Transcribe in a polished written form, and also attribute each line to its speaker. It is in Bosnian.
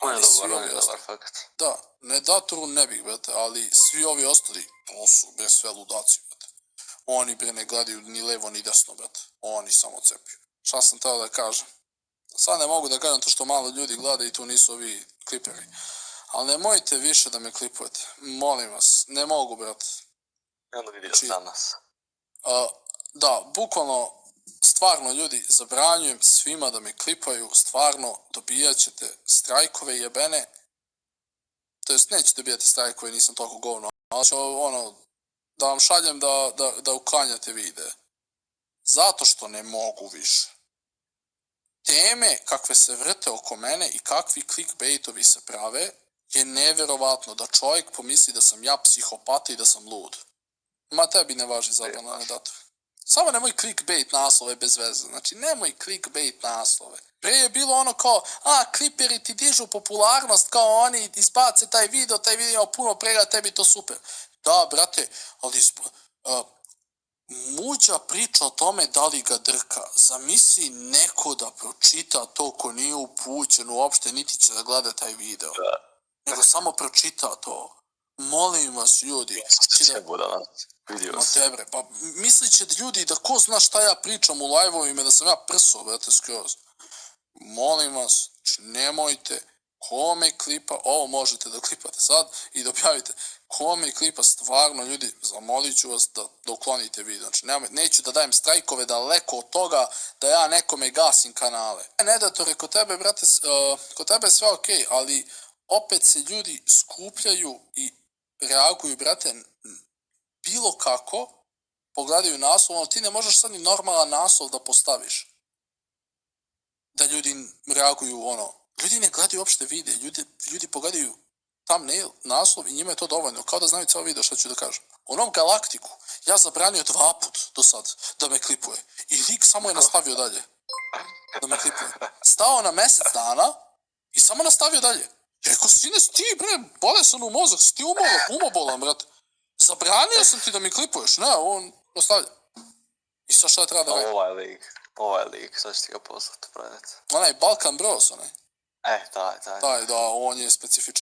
Speaker 1: On je dobar,
Speaker 2: on je dobar, fakat.
Speaker 1: Da, Nedatoru ne bih, brate, ali svi ovi ostali, to su, bre, sve ludaci, brate. Oni, bre, ne gledaju ni levo ni desno, brate. Oni samo cepiju. Šta sam teo da kažem? Sad ne mogu da kažem to što malo ljudi gleda i tu nisu ovi kliperi. Ali nemojte više da me klipujete. Molim vas, ne mogu, brate.
Speaker 2: Onda vidio danas.
Speaker 1: Da, bukvalno, stvarno ljudi, zabranjujem svima da me klipaju, stvarno dobijat ćete strajkove jebene. To jest, neće dobijati strajkove, nisam toliko govno, ali ću da vam šaljem da uklanjate videe. Zato što ne mogu više. Teme kakve se vrte oko mene i kakvi clickbaitovi se prave je neverovatno da čovjek pomisli da sam ja psihopata i da sam lud. Ma tebi ne važi zapravo na Nedator. Samo nemoj clickbait naslove bez veze. Znači, nemoj clickbait naslove. Pre je bilo ono kao, kliperi ti dižu popularnost, kao oni izbace taj video ima puno prega, tebi to super. Da, brate, ali Muđa priča o tome da li ga drka. Zamisli neko da pročita to ko nije upućen uopšte, niti će da gleda taj video. Nego samo pročita to. Molim vas, ljudi. Pa mislit će ljudi da ko zna šta ja pričam u live-ovima, da sam ja prso, brate, skroz. Molim vas, nemojte, kome klipa, ovo možete da klipate sad i da objavite, kome klipa, stvarno, ljudi, zamolit ću vas da uklonite video. Znači, neću da dajem strajkove daleko od toga da ja nekome gasim kanale. Nedatore, kod tebe, brate, kod tebe je sve okej, ali opet se ljudi skupljaju i reaguju, brate, bilo kako, pogledaju naslov, ali ti ne možeš sad ni normalan naslov da postaviš. Da ljudi reaguju, ljudi ne gledaju uopšte vide, ljudi pogledaju thumbnail, naslov i njima je to dovoljno, kao da znaju cijelo video što ću da kažem. Onom Galaktiku, ja zabranio 2 put do sad da me klipuje i lik samo je nastavio dalje da me klipuje. Stao na mjesec dana i samo nastavio dalje. Rekao, sine, ti, bre, bolesan u mozak, si ti umobolan, brate. Zabranio sam ti da mi klipuješ, ne, on nastavlja. I sad šta treba da radim?
Speaker 2: Ovaj lik, sad ću ti ga poslati, brate.
Speaker 1: Onaj Balkan Bros, onaj.
Speaker 2: Taj.
Speaker 1: Da, on je specifičan.